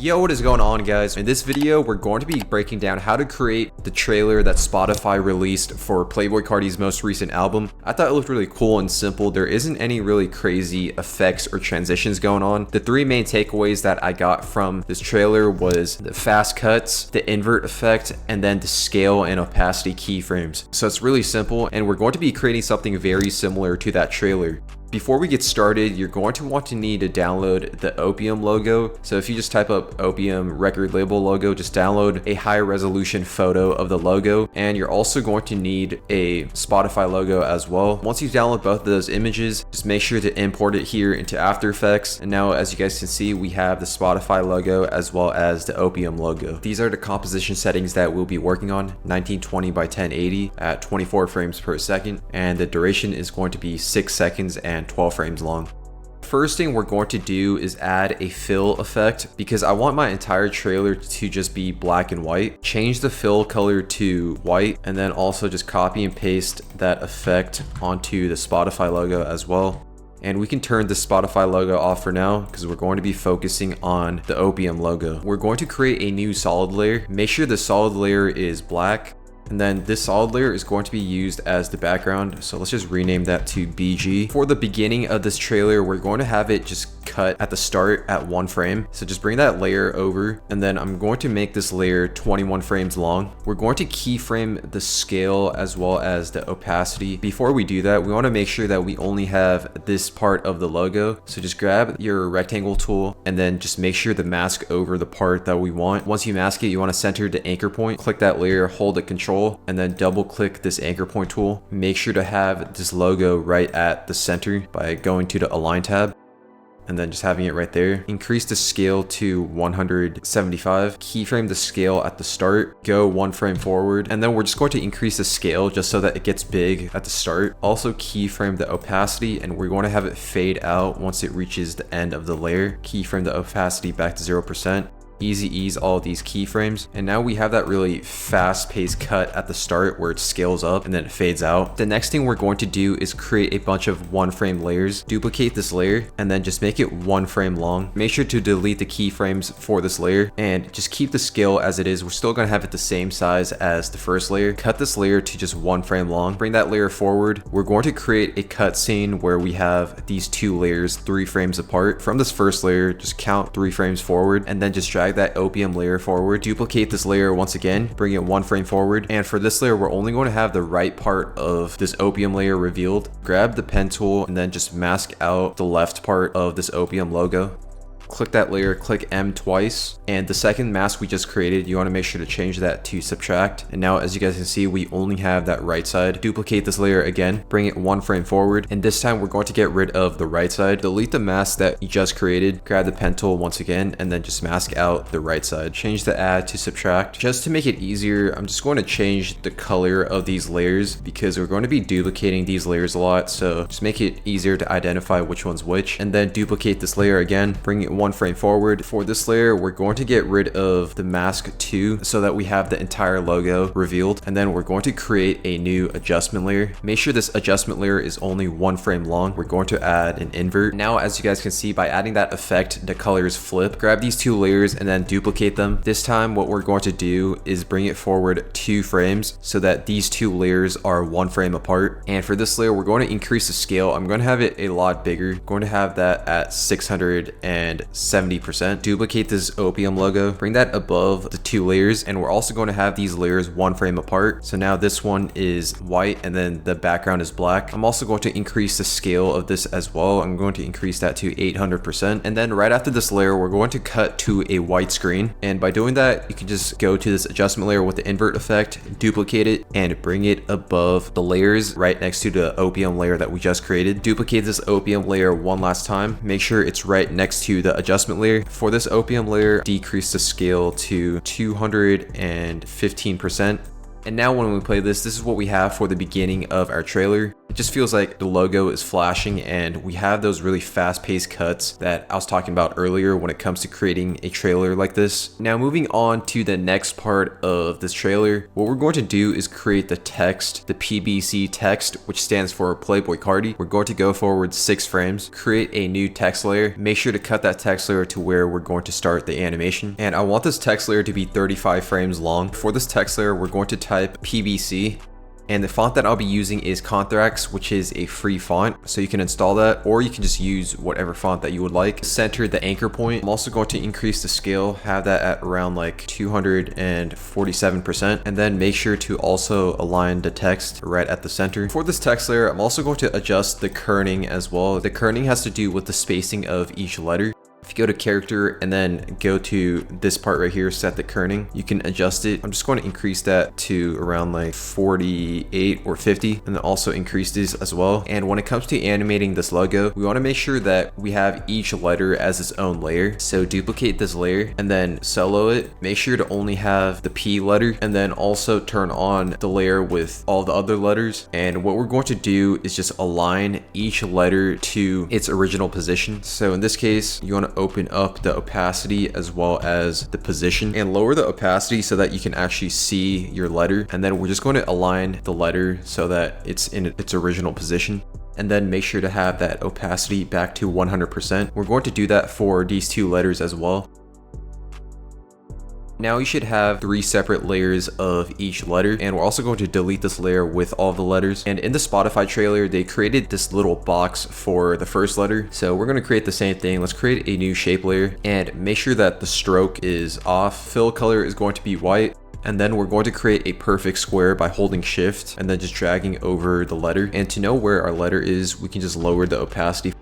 Yo, what is going on, guys? In this video, we're going to be breaking down how to create the trailer that Spotify released for Playboi Carti's most recent album. I thought it looked really cool and simple. There isn't any really crazy effects or transitions going on. The three main takeaways that I got from this trailer was the fast cuts, the invert effect, and then the scale and opacity keyframes. So it's really simple, and we're going to be creating something very similar to that trailer. Before we get started, you're going to want to need to download the Opium logo. So if you just type up Opium record label logo, just download a high resolution photo of the logo. And you're also going to need a Spotify logo as well. Once you download both of those images, just make sure to import it here into After Effects. And now, as you guys can see, we have the Spotify logo as well as the Opium logo. These are the composition settings that we'll be working on: 1920 by 1080 at 24 frames per second. And the duration is going to be 6 seconds and 12 frames long. First thing we're going to do is add a fill effect because I want my entire trailer to just be black and white. Change the fill color to white and then also just copy and paste that effect onto the Spotify logo as well. And we can turn the Spotify logo off for now because we're going to be focusing on the Opium logo. We're going to create a new solid layer. Make sure the solid layer is black. And then this solid layer is going to be used as the background. So let's just rename that to BG. For the beginning of this trailer, we're going to have it just cut at the start at 1 frame. So just bring that layer over, and then I'm going to make this layer 21 frames long. We're going to keyframe the scale as well as the opacity. Before we do that, we want to make sure that we only have this part of the logo. So just grab your rectangle tool and then just make sure to mask over the part that we want. Once you mask it, you want to center the anchor point. Click that layer, hold the control, and then double click this anchor point tool. Make sure to have this logo right at the center by going to the Align tab and then just having it right there. Increase the scale to 175. Keyframe the scale at the start. Go 1 frame forward. And then we're just going to increase the scale just so that it gets big at the start. Also keyframe the opacity, and we're going to have it fade out once it reaches the end of the layer. Keyframe the opacity back to 0%. Easy ease all of these keyframes, and now we have that really fast-paced cut at the start where it scales up and then it fades out. The next thing we're going to do is create a bunch of 1-frame layers. Duplicate this layer and then just make it 1 frame long. Make sure to delete the keyframes for this layer and just keep the scale as it is. We're still going to have it the same size as the first layer. Cut this layer to just 1 frame long. Bring that layer forward. We're going to create a cutscene where we have these 2 layers 3 frames apart. From this first layer, just count 3 frames forward and then just drag that Opium layer forward. Duplicate this layer once again, bring it 1 frame forward, and for this layer we're only going to have the right part of this Opium layer revealed. Grab the pen tool and then just mask out the left part of this Opium logo. Click that layer, click M twice, and the second mask we just created, you want to make sure to change that to subtract. And now, as you guys can see, we only have that right side. Duplicate this layer again, bring it 1 frame forward, and this time we're going to get rid of the right side. Delete the mask that you just created, grab the pen tool once again, and then just mask out the right side. Change the add to subtract. Just to make it easier, I'm just going to change the color of these layers because we're going to be duplicating these layers a lot, so just make it easier to identify which one's which. And then duplicate this layer again, bring it 1 frame forward. For this layer, we're going to get rid of the mask 2 so that we have the entire logo revealed, and then we're going to create a new adjustment layer. Make sure this adjustment layer is only 1 frame long. We're going to add an invert. Now, as you guys can see, by adding that effect, the colors flip. Grab these 2 layers and then duplicate them. This time what we're going to do is bring it forward 2 frames so that these 2 layers are 1 frame apart. And for this layer, we're going to increase the scale. I'm going to have it a lot bigger. I'm going to have that at 670%. Duplicate this Opium logo, bring that above the 2 layers, and we're also going to have these layers 1 frame apart. So now this one is white and then the background is black. I'm also going to increase the scale of this as well. I'm going to increase that to 800%. And then right after this layer, we're going to cut to a white screen. And by doing that, you can just go to this adjustment layer with the invert effect, duplicate it, and bring it above the layers right next to the Opium layer that we just created. Duplicate this Opium layer one last time. Make sure it's right next to the adjustment layer. For this Opium layer, decrease the scale to 215%. And now when we play this, this is what we have for the beginning of our trailer. It just feels like the logo is flashing and we have those really fast-paced cuts that I was talking about earlier when it comes to creating a trailer like this. Now moving on to the next part of this trailer, what we're going to do is create the text, the PBC text, which stands for Playboi Carti. We're going to go forward 6 frames, create a new text layer. Make sure to cut that text layer to where we're going to start the animation. And I want this text layer to be 35 frames long. For this text layer, we're going to type PBC. And the font that I'll be using is Contrax, which is a free font. So you can install that, or you can just use whatever font that you would like. Center the anchor point. I'm also going to increase the scale, have that at around like 247%. And then make sure to also align the text right at the center. For this text layer, I'm also going to adjust the kerning as well. The kerning has to do with the spacing of each letter. If you go to character and then go to this part right here, set the kerning, you can adjust it. I'm just going to increase that to around like 48 or 50, and then also increase this as well. And when it comes to animating this logo, we want to make sure that we have each letter as its own layer. So duplicate this layer and then solo it. Make sure to only have the P letter, and then also turn on the layer with all the other letters. And what we're going to do is just align each letter to its original position. So in this case, you want to open up the opacity as well as the position, and lower the opacity so that you can actually see your letter. And then we're just going to align the letter so that it's in its original position. And then make sure to have that opacity back to 100%. We're going to do that for these 2 letters as well. Now you should have 3 separate layers of each letter, and we're also going to delete this layer with all the letters. And in the Spotify trailer, they created this little box for the first letter. So we're going to create the same thing. Let's create a new shape layer and make sure that the stroke is off. Fill color is going to be white. And then we're going to create a perfect square by holding shift and then just dragging over the letter. And to know where our letter is, we can just lower the opacity.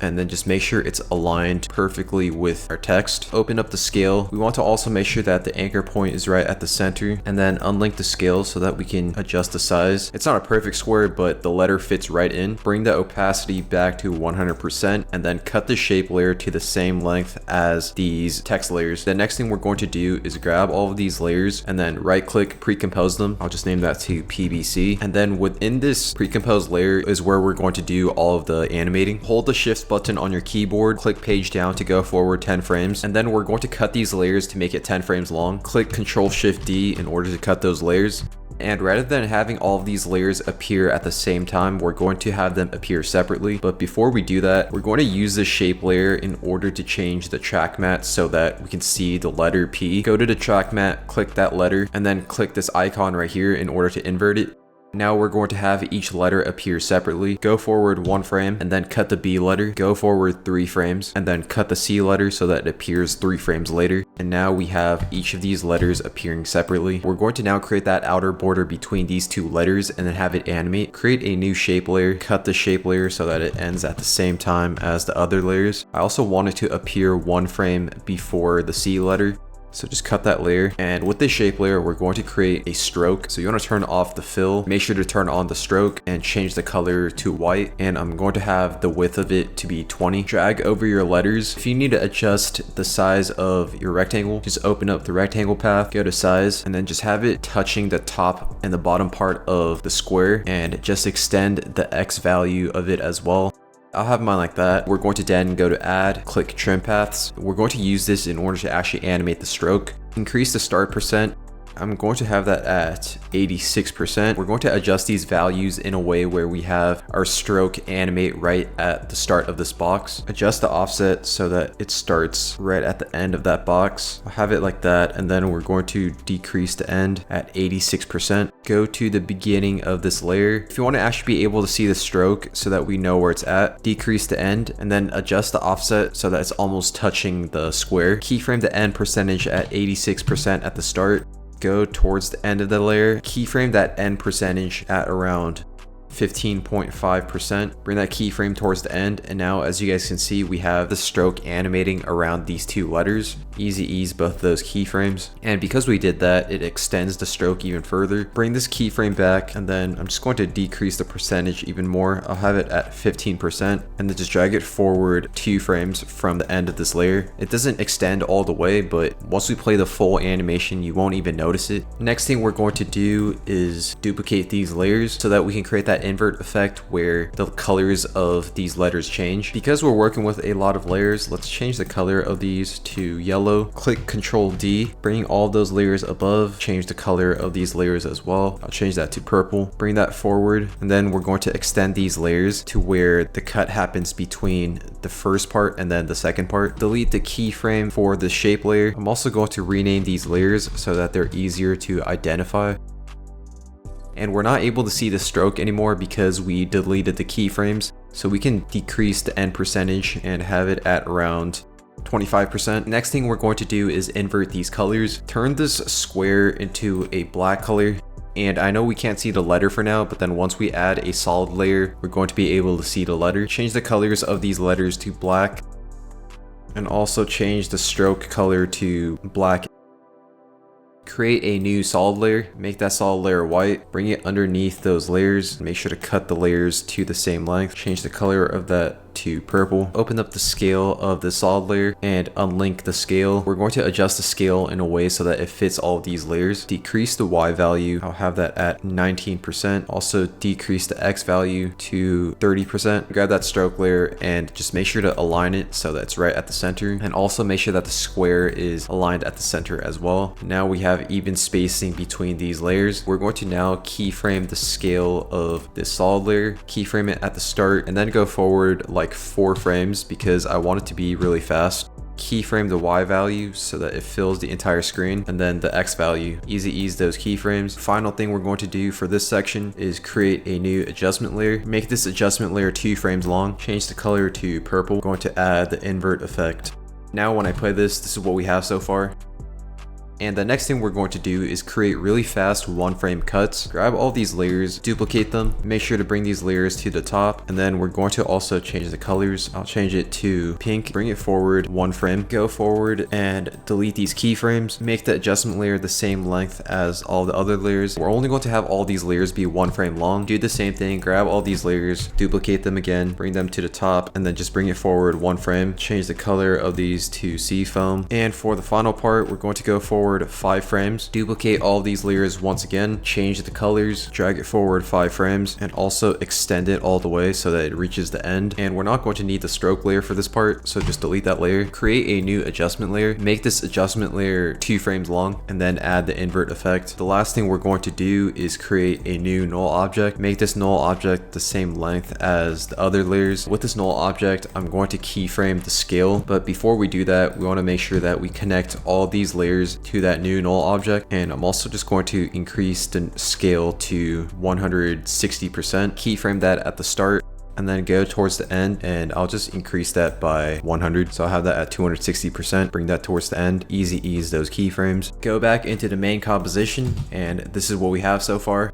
And then just make sure it's aligned perfectly with our text. Open up the scale. We want to also make sure that the anchor point is right at the center, and then unlink the scale so that we can adjust the size. It's not a perfect square, but the letter fits right in. Bring the opacity back to 100%, and then cut the shape layer to the same length as these text layers. The next thing we're going to do is grab all of these layers and then right click, pre-compose them. I'll just name that to PBC. And then within this pre-composed layer is where we're going to do all of the animating. Hold the shift button on your keyboard, click page down to go forward 10 frames, and then we're going to cut these layers to make it 10 frames long. Click Ctrl Shift D in order to cut those layers. And rather than having all of these layers appear at the same time, we're going to have them appear separately. But before we do that, we're going to use the shape layer in order to change the track mat so that we can see the letter P. Go to the track mat, click that letter, and then click this icon right here in order to invert it. Now we're going to have each letter appear separately. Go forward 1 frame and then cut the B letter. Go forward 3 frames and then cut the C letter so that it appears 3 frames later. And now we have each of these letters appearing separately. We're going to now create that outer border between these 2 letters and then have it animate. Create a new shape layer. Cut the shape layer so that it ends at the same time as the other layers. I also want it to appear 1 frame before the C letter. So just cut that layer, and with this shape layer we're going to create a stroke. So you want to turn off the fill, make sure to turn on the stroke and change the color to white, and I'm going to have the width of it to be 20. Drag over your letters. If you need to adjust the size of your rectangle, just open up the rectangle path, go to size, and then just have it touching the top and the bottom part of the square, and just extend the X value of it as well. I'll have mine like that. We're going to then go to add, click trim paths. We're going to use this in order to actually animate the stroke. Increase the start percent. I'm going to have that at 86%. We're going to adjust these values in a way where we have our stroke animate right at the start of this box. Adjust the offset so that it starts right at the end of that box. I'll have it like that, and then we're going to decrease the end at 86%. Go to the beginning of this layer. If you want to actually be able to see the stroke so that we know where it's at, decrease the end and then adjust the offset so that it's almost touching the square. Keyframe the end percentage at 86% at the start. Go towards the end of the layer, keyframe that end percentage at around 15.5%. Bring that keyframe towards the end, and now as you guys can see, we have the stroke animating around these two letters. Easy ease both of those keyframes, and because we did that, it extends the stroke even further. Bring this keyframe back, and then I'm just going to decrease the percentage even more. I'll have it at 15%, and then just drag it forward 2 frames from the end of this layer. It doesn't extend all the way, but once we play the full animation, you won't even notice it. Next thing we're going to do is duplicate these layers so that we can create that invert effect where the colors of these letters change. Because we're working with a lot of layers, let's change the color of these to yellow. Click Ctrl D, bring all those layers above, change the color of these layers as well. I'll change that to purple, bring that forward, and then we're going to extend these layers to where the cut happens between the first part and then the second part. Delete the keyframe for the shape layer. I'm also going to rename these layers so that they're easier to identify. And we're not able to see the stroke anymore because we deleted the keyframes, so we can decrease the end percentage and have it at around 25%. Next thing we're going to do is invert these colors. Turn this square into a black color. And I know we can't see the letter for now, but then once we add a solid layer, we're going to be able to see the letter. Change the colors of these letters to black, and also change the stroke color to black. Create a new solid layer, make that solid layer white, bring it underneath those layers, make sure to cut the layers to the same length, change the color of that to purple. Open up the scale of the solid layer and unlink the scale. We're going to adjust the scale in a way so that it fits all of these layers. Decrease the Y value, I'll have that at 19%. Also decrease the X value to 30%. Grab that stroke layer and just make sure to align it so that it's right at the center, and also make sure that the square is aligned at the center as well. Now we have even spacing between these layers. We're going to now keyframe the scale of this solid layer, keyframe it at the start, and then go forward like 4 frames because I want it to be really fast. Keyframe the Y value so that it fills the entire screen, and then the X value. Easy ease those keyframes. Final thing we're going to do for this section is create a new adjustment layer. Make this adjustment layer 2 frames long. Change the color to purple. We're going to add the invert effect. Now when I play this is what we have so far. And the next thing we're going to do is create really fast 1-frame cuts. Grab all these layers, duplicate them, make sure to bring these layers to the top, and then we're going to also change the colors. I'll change it to pink, bring it forward 1 frame, go forward and delete these keyframes, make the adjustment layer the same length as all the other layers. We're only going to have all these layers be 1 frame long. Do the same thing, grab all these layers, duplicate them again, bring them to the top, and then just bring it forward 1 frame. Change the color of these to seafoam. And for the final part, we're going to go forward 5 frames, duplicate all these layers once again, change the colors, drag it forward 5 frames, and also extend it all the way so that it reaches the end. And we're not going to need the stroke layer for this part, so just delete that layer. Create a new adjustment layer, make this adjustment layer 2 frames long, and then add the invert effect. The last thing we're going to do is create a new null object. Make this null object the same length as the other layers. With this null object, I'm going to keyframe the scale, but before we do that, we want to make sure that we connect all these layers to that new null object. And I'm also just going to increase the scale to 160%, keyframe that at the start, and then go towards the end, and I'll just increase that by 100, so I'll have that at 260%. Bring that towards the end, easy ease those keyframes, go back into the main composition, and this is what we have so far.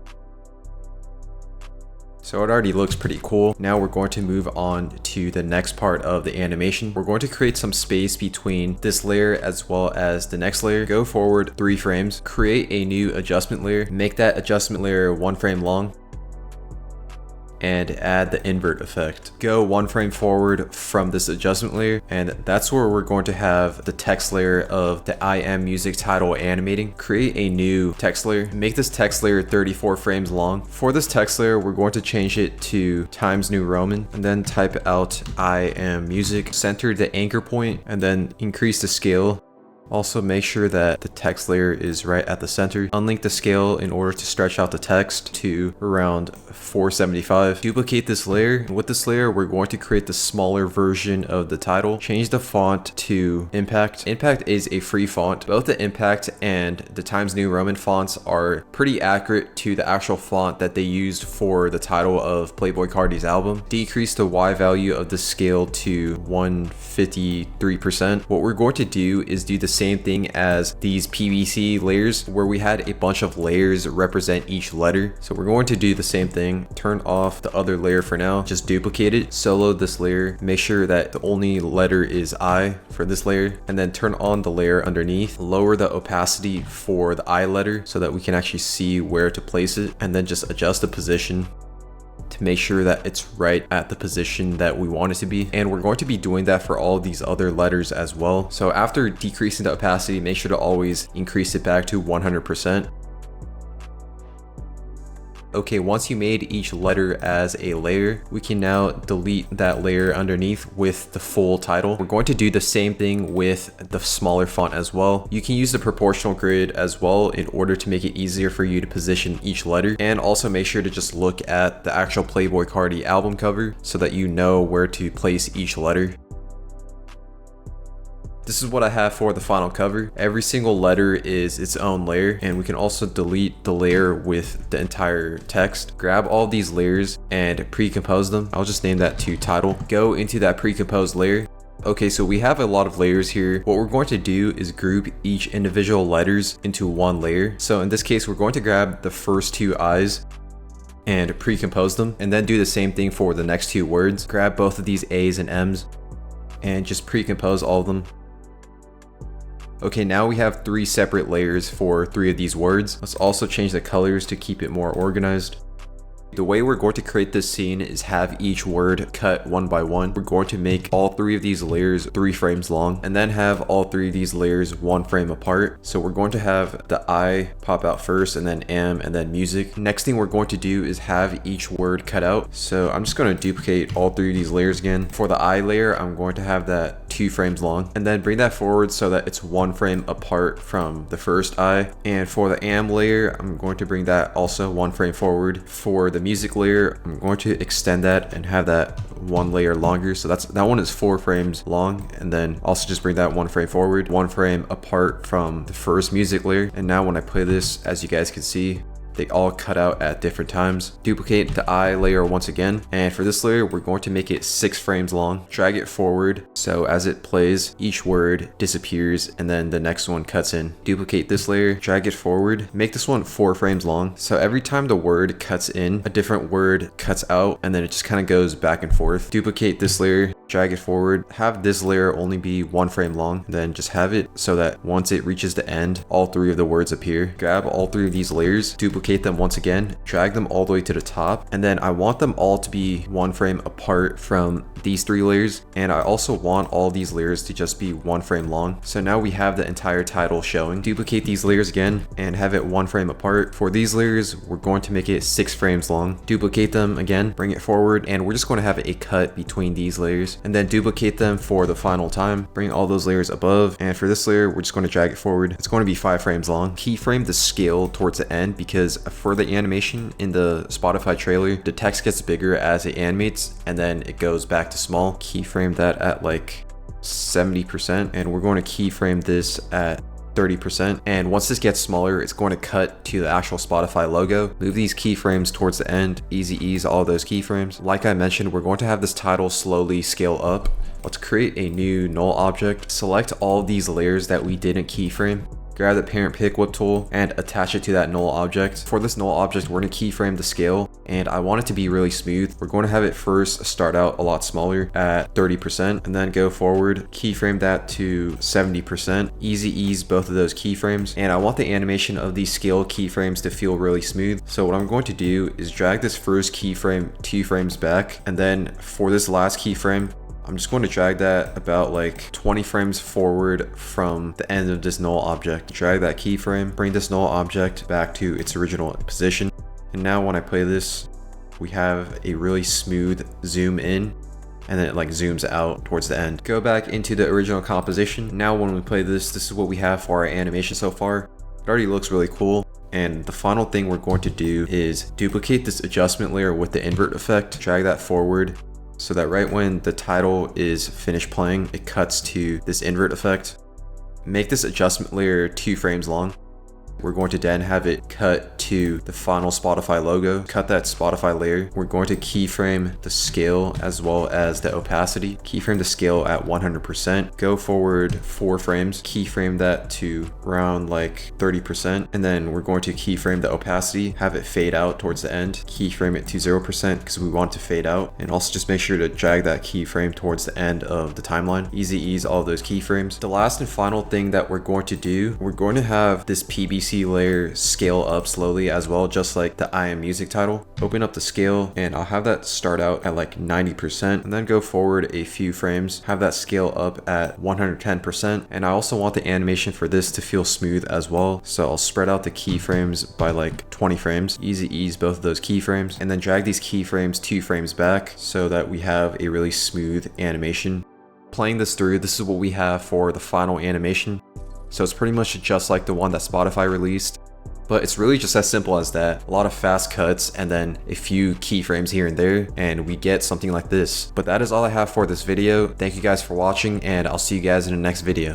So it already looks pretty cool. Now we're going to move on to the next part of the animation. We're going to create some space between this layer as well as the next layer. Go forward 3 frames, create a new adjustment layer, make that adjustment layer 1 frame long, and add the invert effect. Go 1 frame forward from this adjustment layer, and that's where we're going to have the text layer of the I Am music title animating. Create a new text layer, make this text layer 34 frames long. For this text layer, we're going to change it to Times New Roman, and then type out I Am music, center the anchor point, and then increase the scale. Also make sure that the text layer is right at the center. Unlink the scale in order to stretch out the text to around 475. Duplicate this layer. With this layer, we're going to create the smaller version of the title. Change the font to Impact. Impact is a free font. Both the Impact and the Times New Roman fonts are pretty accurate to the actual font that they used for the title of Playboi Carti's album. Decrease the Y value of the scale to 153%. What we're going to do is do the same thing as these PVC layers where we had a bunch of layers represent each letter. So we're going to do the same thing. Turn off the other layer for now, just duplicate it, solo this layer, make sure that the only letter is I for this layer, and then turn on the layer underneath, lower the opacity for the I letter so that we can actually see where to place it, and then just adjust the position to make sure that it's right at the position that we want it to be. And we're going to be doing that for all of these other letters as well. So after decreasing the opacity, make sure to always increase it back to 100%. Okay, once you made each letter as a layer, we can now delete that layer underneath with the full title. We're going to do the same thing with the smaller font as well. You can use the proportional grid as well in order to make it easier for you to position each letter. And also make sure to just look at the actual Playboi Carti album cover so that you know where to place each letter. This is what I have for the final cover. Every single letter is its own layer, and we can also delete the layer with the entire text. Grab all these layers and pre-compose them. I'll just name that to title. Go into that pre-composed layer. Okay, so we have a lot of layers here. What we're going to do is group each individual letters into one layer. So in this case, we're going to grab the first two I's and pre-compose them, and then do the same thing for the next two words. Grab both of these A's and M's and just pre-compose all of them. Okay, now we have three separate layers for three of these words. Let's also change the colors to keep it more organized. The way we're going to create this scene is have each word cut one by one. We're going to make all three of these layers 3 frames long, and then have all three of these layers 1 frame apart. So we're going to have the I pop out first, and then am, and then music. Next thing we're going to do is have each word cut out. So I'm just going to duplicate all three of these layers again. For the I layer, I'm going to have that 2 frames long, and then bring that forward so that it's 1 frame apart from the first I. And for the am layer, I'm going to bring that also 1 frame forward. For the music layer, I'm going to extend that and have that 1 layer longer. So that one is 4 frames long, and then also just bring that 1 frame forward, 1 frame apart from the first music layer. And now when I play this, as you guys can see, they all cut out at different times. Duplicate the I layer once again, and for this layer we're going to make it 6 frames long. Drag it forward so as it plays each word disappears and then the next one cuts in. Duplicate this layer, drag it forward, make this one 4 frames long. So every time the word cuts in, a different word cuts out, and then it just kind of goes back and forth. Duplicate this layer, drag it forward, have this layer only be 1 frame long, then just have it so that once it reaches the end, all 3 of the words appear. Grab all 3 of these layers, duplicate them once again, drag them all the way to the top, and then I want them all to be 1 frame apart from these 3 layers, and I also want all these layers to just be 1 frame long. So now we have the entire title showing. Duplicate these layers again and have it 1 frame apart. For these layers, we're going to make it 6 frames long. Duplicate them again, bring it forward, and we're just going to have a cut between these layers, and then duplicate them for the final time. Bring all those layers above, and for this layer, we're just going to drag it forward. It's going to be 5 frames long. Keyframe the scale towards the end, because for the animation in the Spotify trailer, the text gets bigger as it animates, and then it goes back to small. Keyframe that at like 70%, and we're going to keyframe this at 30%. And once this gets smaller, it's going to cut to the actual Spotify logo. Move these keyframes towards the end, easy ease all those keyframes. Like I mentioned, we're going to have this title slowly scale up. Let's create a new null object. Select all these layers that we didn't keyframe. Grab the parent pick whip tool and attach it to that null object. For this null object, we're going to keyframe the scale, and I want it to be really smooth. We're going to have it first start out a lot smaller at 30%, and then go forward, keyframe that to 70%. Easy ease both of those keyframes, and I want the animation of these scale keyframes to feel really smooth. So what I'm going to do is drag this first keyframe 2 frames back, and then for this last keyframe, I'm just going to drag that about like 20 frames forward from the end of this null object. Drag that keyframe, bring this null object back to its original position. And now when I play this, we have a really smooth zoom in, and then it like zooms out towards the end. Go back into the original composition. Now when we play this, this is what we have for our animation so far. It already looks really cool. And the final thing we're going to do is duplicate this adjustment layer with the invert effect. Drag that forward, so that right when the title is finished playing, it cuts to this invert effect. Make this adjustment layer 2 frames long. We're going to then have it cut to the final Spotify logo, cut that Spotify layer. We're going to keyframe the scale as well as the opacity. Keyframe the scale at 100%. Go forward 4 frames. Keyframe that to around like 30%. And then we're going to keyframe the opacity, have it fade out towards the end. Keyframe it to 0% because we want it to fade out. And also just make sure to drag that keyframe towards the end of the timeline. Easy ease all of those keyframes. The last and final thing that we're going to do, we're going to have this PBC layer scale up slowly as well, just like the I Am Music title. Open up the scale and I'll have that start out at like 90% and then go forward a few frames, have that scale up at 110%. And I also want the animation for this to feel smooth as well. So I'll spread out the keyframes by like 20 frames. Easy ease both of those keyframes and then drag these keyframes 2 frames back so that we have a really smooth animation. Playing this through, this is what we have for the final animation. So it's pretty much just like the one that Spotify released, but it's really just as simple as that. A lot of fast cuts and then a few keyframes here and there, and we get something like this. But that is all I have for this video. Thank you guys for watching, and I'll see you guys in the next video.